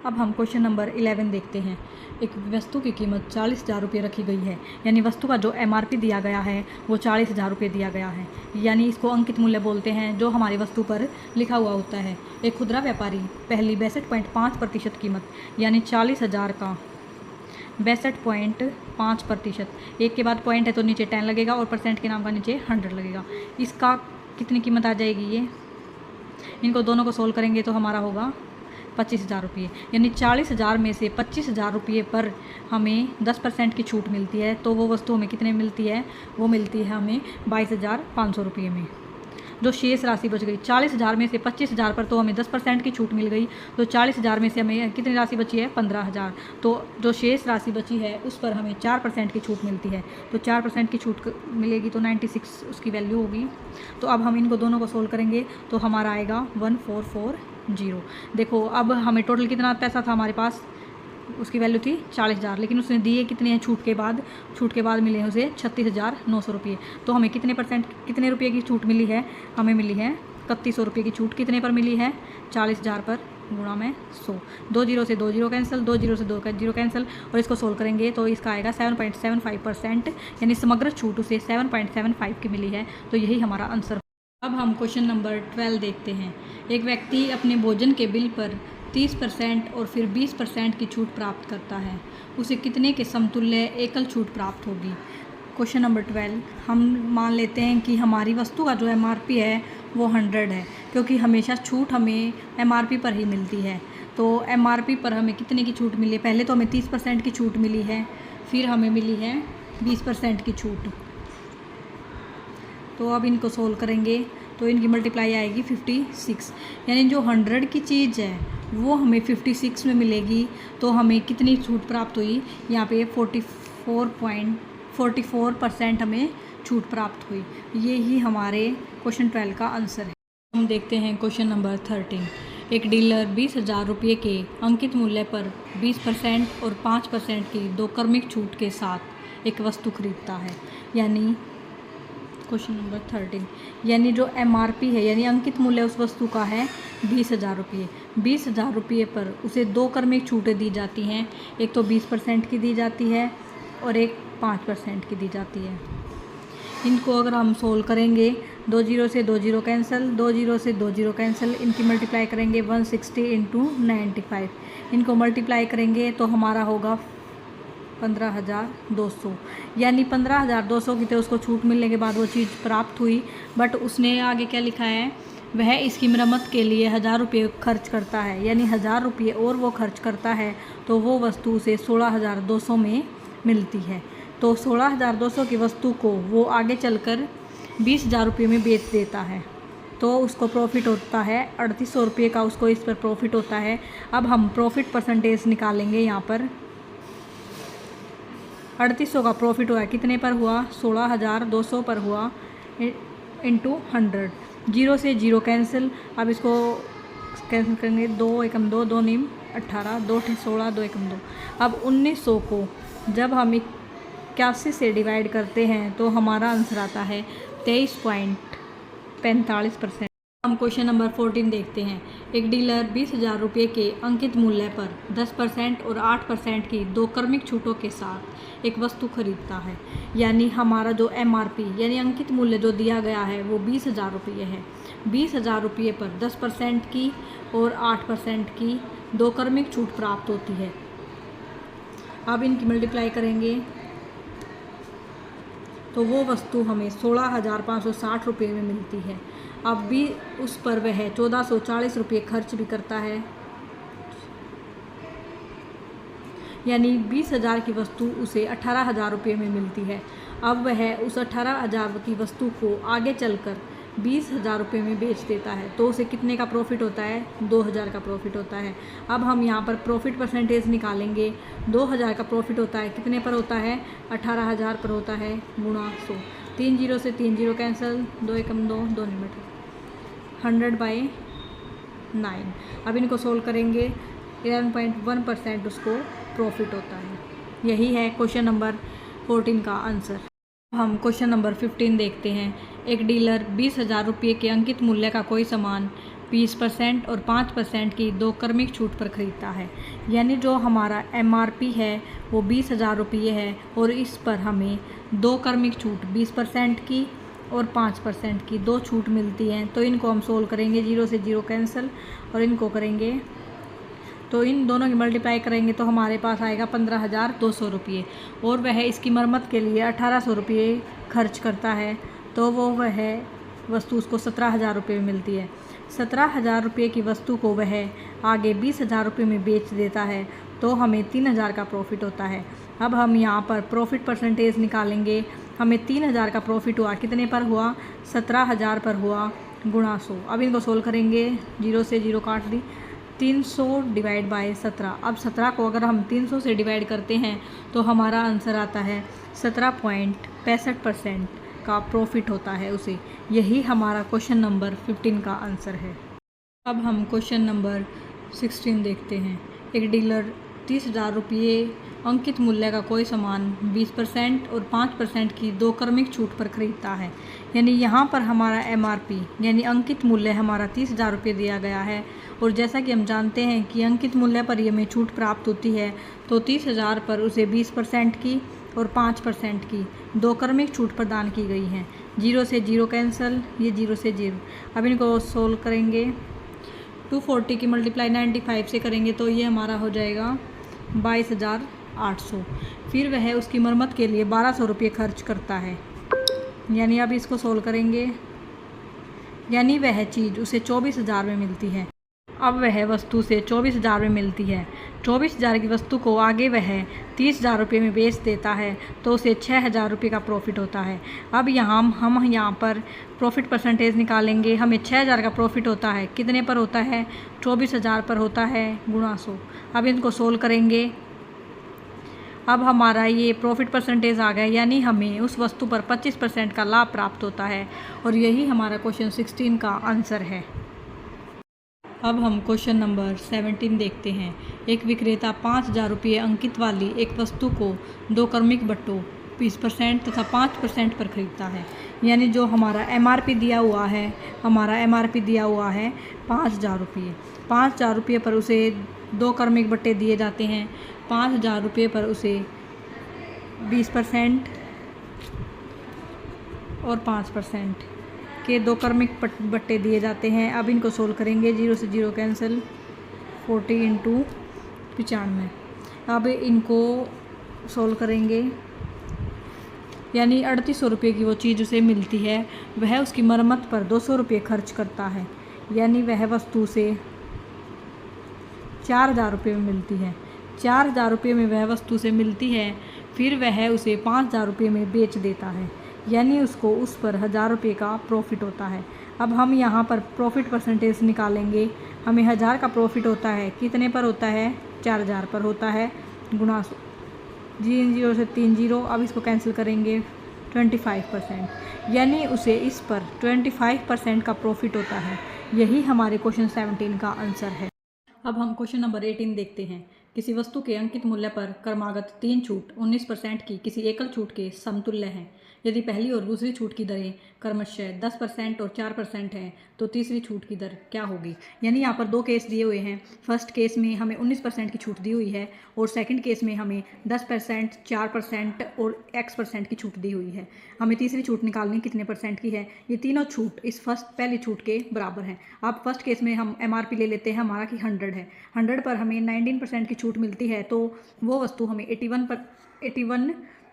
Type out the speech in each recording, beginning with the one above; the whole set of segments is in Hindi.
अब हम क्वेश्चन नंबर 11 देखते हैं। एक वस्तु की कीमत 40,000 रुपये रखी गई है, यानी वस्तु का जो MRP दिया गया है वो 40,000 रुपये दिया गया है, यानी इसको अंकित मूल्य बोलते हैं जो हमारी वस्तु पर लिखा हुआ होता है। एक खुदरा व्यापारी पहली 62.5% कीमत यानी 40,000 का 62.5%, एक के बाद पॉइंट है तो नीचे 10 लगेगा और परसेंट के नाम का नीचे 100 लगेगा। इसका कितनी कीमत आ जाएगी ये, इनको दोनों को सोल्व करेंगे तो हमारा होगा 25,000 रुपये, यानी 40,000 में से 25,000 रुपये पर हमें 10% की छूट मिलती है। तो वो वस्तु हमें कितने मिलती है, वो मिलती है हमें 22,500 रुपये में। जो शेष राशि बच गई 40,000 में से 25,000 पर तो हमें 10% की छूट मिल गई, तो 40,000 में से हमें कितनी राशि बची है 15,000। तो जो शेष राशि बची है उस पर हमें 4% की छूट मिलती है, तो 4% की छूट मिलेगी तो 96 उसकी वैल्यू होगी। तो अब हम इनको दोनों को सोल्व करेंगे तो हमारा आएगा 1440। देखो अब हमें टोटल कितना पैसा था हमारे पास, उसकी वैल्यू थी 40,000, लेकिन उसने दिए कितने हैं छूट के बाद मिले हैं उसे 36,900 रुपये। तो हमें कितने रुपये की छूट मिली है, हमें मिली है 3100 रुपये की छूट। कितने पर मिली है, 40,000 पर गुणा में 100। 2 जीरो से 2 जीरो कैंसिल, 2 जीरो से 2 जीरो कैंसिल, और इसको सोल्व करेंगे तो इसका आएगा 7.75%, यानी समग्र छूट उसे 7.75 की मिली है। तो यही हमारा आंसर। अब हम क्वेश्चन नंबर 12 देखते हैं। एक व्यक्ति अपने भोजन के बिल पर 30% और फिर 20% की छूट प्राप्त करता है, उसे कितने के समतुल्य एकल छूट प्राप्त होगी। क्वेश्चन नंबर 12, हम मान लेते हैं कि हमारी वस्तु का जो MRP है वो 100 है, क्योंकि हमेशा छूट हमें MRP पर ही मिलती है। तो MRP पर हमें कितने की छूट मिली है, पहले तो हमें 30% की छूट मिली है, फिर हमें मिली है 20% की छूट। तो अब इनको सोल्व करेंगे तो इनकी मल्टीप्लाई आएगी 56, यानी जो 100 की चीज़ है वो हमें 56 में मिलेगी। तो हमें कितनी छूट प्राप्त हुई, यहाँ पे 44% हमें छूट प्राप्त हुई। ये ही हमारे क्वेश्चन 12 का आंसर है। हम देखते हैं क्वेश्चन नंबर 13। एक डीलर 20,000 रुपये के अंकित मूल्य पर 20% और 5% की 2 क्रमिक छूट के साथ एक वस्तु खरीदता है, यानी क्वेश्चन नंबर 13, यानी जो MRP है यानी अंकित मूल्य उस वस्तु का है 20,000 रुपये। 20,000 रुपये पर उसे 2 क्रमिक छूटें दी जाती हैं, एक तो 20% की दी जाती है और एक 5% की दी जाती है। इनको अगर हम सोल्व करेंगे, 2 जीरो से 2 जीरो कैंसिल, 2 जीरो से 2 जीरो कैंसिल, इनकी मल्टीप्लाई करेंगे 160 × 95, इनको मल्टीप्लाई करेंगे तो हमारा होगा 15,200, यानी 15,200 की तो उसको छूट मिलने के बाद वो चीज़ प्राप्त हुई। बट उसने आगे क्या लिखा है, वह इसकी मरम्मत के लिए 1,000 रुपये खर्च करता है, यानी 1,000 रुपये और वो खर्च करता है तो वो वस्तु उसे 16,200 में मिलती है। तो 16,200 की वस्तु को वो आगे चलकर 20,000 रुपये में बेच देता है, तो उसको प्रॉफिट होता है 3,800 रुपये का, उसको इस पर प्रॉफिट होता है। अब हम प्रॉफिट परसेंटेज निकालेंगे, यहाँ पर 3,800 का प्रॉफिट हुआ, कितने पर हुआ, 16,200 पर हुआ इंटू 100। जीरो से जीरो कैंसिल, अब इसको कैंसिल करेंगे, 2 एकम 2, 2 नीम 18, 2 16, 2 एकम 2। अब 1900 को जब हम 81 से डिवाइड करते हैं तो हमारा आंसर आता है 23.45%। हम क्वेश्चन नंबर 14 देखते हैं। एक डीलर 20,000 रुपये के अंकित मूल्य पर 10% और 8% की 2 क्रमिक छूटों के साथ एक वस्तु खरीदता है, यानी हमारा जो MRP यानी अंकित मूल्य जो दिया गया है वो 20,000 रुपये है। 20,000 रुपये पर 10% की और 8% की 2 क्रमिक छूट प्राप्त होती है। अब इनकी मल्टीप्लाई करेंगे तो वो वस्तु हमें 16,560 रुपये में मिलती है। अब भी उस पर वह 1,440 रुपये खर्च भी करता है, यानी 20,000 की वस्तु उसे 18,000 रुपये में मिलती है। अब वह उस 18,000 की वस्तु को आगे चलकर 20,000 रुपये में बेच देता है, तो उसे कितने का प्रॉफिट होता है, 2,000 का प्रॉफिट होता है। अब हम यहाँ पर प्रॉफिट परसेंटेज निकालेंगे, 2,000 का प्रॉफिट होता है, कितने पर होता है, 18,000 पर होता है, गुणा 100। 3 जीरो से 3 जीरो कैंसिल, 2 एकम 2, 2 निमिट 100/9। अब इनको सोल्व करेंगे, 11.1% उसको प्रॉफिट होता है। यही है क्वेश्चन नंबर 14 का आंसर। हम क्वेश्चन नंबर 15 देखते हैं। एक डीलर 20,000 रुपये के अंकित मूल्य का कोई सामान 20% और 5% की 2 क्रमिक छूट पर ख़रीदता है। यानी जो हमारा MRP है वो 20,000 रुपये है और इस पर हमें 2 क्रमिक छूट 20% की और 5% की 2 छूट मिलती हैं। तो इनको हम सोल्व करेंगे, 0 से 0 कैंसिल और इनको करेंगे तो इन दोनों की मल्टीप्लाई करेंगे तो हमारे पास आएगा 15,200 रुपये और वह इसकी मरम्मत के लिए 1,800 रुपये खर्च करता है। तो वह वस्तु उसको 17,000 रुपये में मिलती है। 17,000 रुपये की वस्तु को वह आगे 20,000 रुपये में बेच देता है तो हमें 3,000 का प्रॉफिट होता है। अब हम यहाँ पर प्रॉफिट परसेंटेज निकालेंगे। हमें 3,000 का प्रॉफिट हुआ, कितने पर हुआ? 17,000 पर हुआ गुणा 100। अब इनको सोल्व करेंगे, 0 से 0 काट दी, 300 डिवाइड बाय 17। अब 17 को अगर हम 300 से डिवाइड करते हैं तो हमारा आंसर आता है 17.65% का प्रॉफिट होता है उसे। यही हमारा क्वेश्चन नंबर 15 का आंसर है। अब हम क्वेश्चन नंबर 16 देखते हैं। एक डीलर 30,000 रुपये अंकित मूल्य का कोई सामान 20% और 5% की 2 क्रमिक छूट पर खरीदता है। यानी यहाँ पर हमारा MRP यानी अंकित मूल्य हमारा 30,000 रुपये दिया गया है और जैसा कि हम जानते हैं कि अंकित मूल्य पर ही हमें छूट प्राप्त होती है तो 30,000 पर उसे 20% की और 5% की 2 क्रमिक छूट प्रदान की गई हैं। 0 से 0 कैंसिल, ये 0 से 0। अब इनको सोल्व करेंगे, 240 की मल्टीप्लाई 95 से करेंगे तो ये हमारा हो जाएगा 22,800। फिर वह उसकी मरम्मत के लिए 1,200 रुपये खर्च करता है। यानी अब इसको सोल्व करेंगे, यानी वह चीज़ उसे 24,000 में मिलती है। अब वह वस्तु से 24,000 में मिलती है। 24,000 की वस्तु को आगे वह 30,000 रुपये में बेच देता है तो उसे 6,000 रुपये का प्रॉफिट होता है। अब हम यहाँ पर प्रॉफिट परसेंटेज निकालेंगे। हमें 6,000 का प्रॉफिट होता है, कितने पर होता है? 24,000 पर होता है गुणा 100। अब इनको सोल्व करेंगे। अब हमारा ये प्रॉफिट परसेंटेज आ गया, यानी हमें उस वस्तु पर 25% का लाभ प्राप्त होता है और यही हमारा क्वेश्चन 16 का आंसर है। अब हम क्वेश्चन नंबर 17 देखते हैं। एक विक्रेता 5,000 रुपये अंकित वाली एक वस्तु को 2 क्रमिक बट्टों 20% तथा 5% पर खरीदता है। यानी जो हमारा MRP दिया हुआ है, हमारा MRP दिया हुआ है 5,000 रुपये। 5,000 रुपये पर उसे 2 क्रमिक बट्टे दिए जाते हैं। 5,000 रुपये पर उसे 20% और 5% के 2 क्रमिक बट्टे दिए जाते हैं। अब इनको सोल्व करेंगे, 0 से 0 कैंसिल, 40 × 95। अब इनको सोल्व करेंगे, यानी 3,800 रुपये की वो चीज़ उसे मिलती है। वह उसकी मरम्मत पर 200 रुपये खर्च करता है। यानी वह वस्तु उसे 4,000 रुपये में मिलती है। 4,000 रुपये में वह वस्तु से मिलती है। फिर वह उसे 5,000 रुपये में बेच देता है, यानी उसको उस पर 1,000 रुपये का प्रॉफिट होता है। अब हम यहाँ पर प्रॉफिट परसेंटेज निकालेंगे। हमें 1,000 का प्रॉफिट होता है, कितने पर होता है? 4,000 पर होता है गुणा 100। 0 से 3 0। अब इसको कैंसिल करेंगे, 25%, यानी उसे इस पर 25% का प्रॉफिट होता है। यही हमारे क्वेश्चन 17 का आंसर है। अब हम क्वेश्चन नंबर 18 देखते हैं। किसी वस्तु के अंकित मूल्य पर क्रमागत 3 छूट 19% की किसी एकल छूट के समतुल्य हैं। यदि पहली और दूसरी छूट की दरें क्रमशः 10% और 4% हैं तो तीसरी छूट की दर क्या होगी? यानी यहाँ पर 2 केस दिए हुए हैं। फर्स्ट केस में हमें 19% की छूट दी हुई है और सेकंड केस में हमें 10%, 4% और X% की छूट दी हुई है। हमें तीसरी छूट निकालनी कितने परसेंट की है? ये तीनों छूट इस पहली छूट के बराबर हैं। अब फर्स्ट केस में हम MRP ले लेते हैं हमारा कि 100 है। 100 पर हमें 19% की छूट मिलती है तो वो वस्तु हमें 81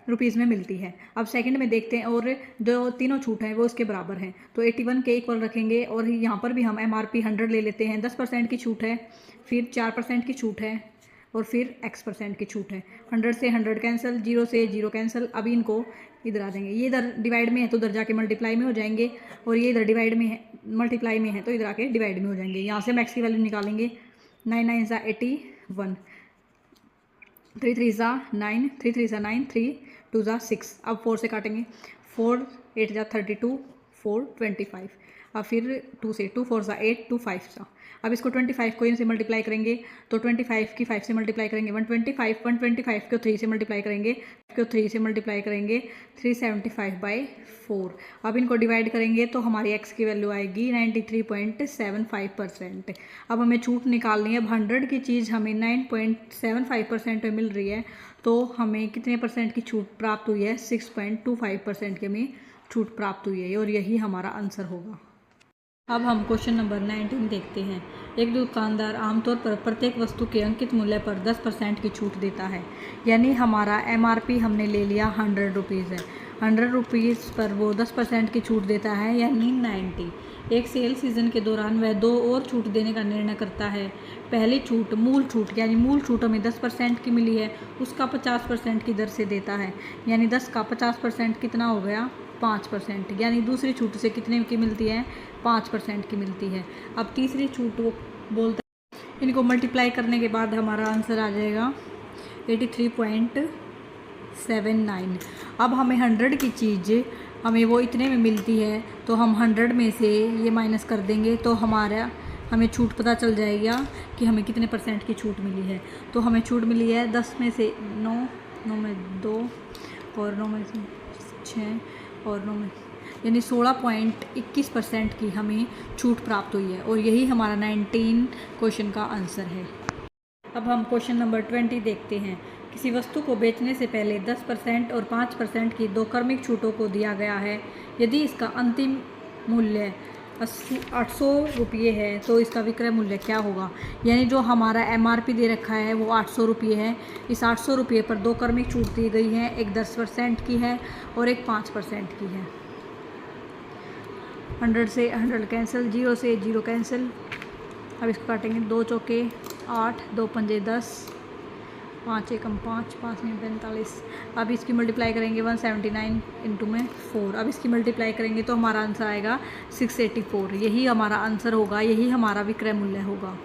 रुपीज़ में मिलती है। अब सेकंड में देखते हैं और जो तीनों छूट हैं वो उसके बराबर हैं तो 81 के इक्वल रखेंगे और यहाँ पर भी हम MRP 100 ले लेते हैं। 10% की छूट है, फिर 4% की छूट है और फिर X% की छूट है। 100 से 100 कैंसिल, 0 से 0 कैंसिल। अभी इनको इधर आ जाएंगे, ये इधर डिवाइड में है तो इधर जाके मल्टीप्लाई में हो जाएंगे और ये इधर डिवाइड में है, मल्टीप्लाई में है तो इधर आके डिवाइड में हो जाएंगे। यहाँ से हम X की वैल्यू निकालेंगे, 9 9 सा 81, 3 3 सा 9, 3 3 सा 9, 3 2 सा 6। अब 4 से काटेंगे, 4 8 जा 32, 4 25। अब फिर 2 से 2 4 सा 8 2 5 सा। अब इसको 25 को इनसे मल्टीप्लाई करेंगे तो 25 की 5 से मल्टीप्लाई करेंगे 125 को 3 से मल्टीप्लाई करेंगे, 3 से मल्टीप्लाई करेंगे 375/4। अब इनको डिवाइड करेंगे तो हमारी एक्स की वैल्यू आएगी 93.75%। अब हमें छूट निकालनी है। अब 100 की चीज़ हमें 9.75% में मिल रही है तो हमें कितने परसेंट की छूट प्राप्त हुई है? 6.25% की हमें छूट प्राप्त हुई है और यही हमारा आंसर होगा। अब हम क्वेश्चन नंबर 19 देखते हैं। एक दुकानदार आमतौर पर प्रत्येक वस्तु के अंकित मूल्य पर 10% की छूट देता है, यानी हमारा MRP हमने ले लिया 100 रुपीज़ है। 100 रुपीज़ पर वो 10% की छूट देता है यानी 90। एक सेल सीज़न के दौरान वह 2 और छूट देने का निर्णय करता है। पहली छूट मूल छूट, यानी मूल छूट हमें 10% की मिली है, उसका 50% की दर से देता है, यानी 10 का 50% कितना हो गया? 5%। यानी दूसरी छूट से कितने की मिलती है? 5% की मिलती है। अब तीसरी छूट वो बोलता है, इनको मल्टीप्लाई करने के बाद हमारा आंसर आ जाएगा 83.79। अब हमें 100 की चीज़ हमें वो इतने में मिलती है तो हम 100 में से ये माइनस कर देंगे तो हमें छूट पता चल जाएगा कि हमें कितने % की छूट मिली है। तो हमें छूट मिली है 10 में से 9, 9 में 2 और 9 में से 6 और 9 में, यानी 16.21% की हमें छूट प्राप्त हुई है और यही हमारा 19 क्वेश्चन का आंसर है। अब हम क्वेश्चन नंबर 20 देखते हैं। किसी वस्तु को बेचने से पहले 10% और 5% की 2 क्रमिक छूटों को दिया गया है। यदि इसका अंतिम मूल्य 800 रुपये है तो इसका विक्रय मूल्य क्या होगा? यानी जो हमारा MRP दे रखा है वो 800 रुपये है। इस 800 रुपये पर 2 क्रमिक छूट दी गई है, एक 10% की है और एक 5% की है। 100 से 100 कैंसिल, 0 से 0 कैंसिल। अब इसको काटेंगे, 2 चौके 8, 2 पंजे 10, 5 एकम 5, 5 में 45। अब इसकी मल्टीप्लाई करेंगे 179 इंटू में 4। अब इसकी मल्टीप्लाई करेंगे तो हमारा आंसर आएगा 684। यही हमारा आंसर होगा, यही हमारा विक्रय मूल्य होगा।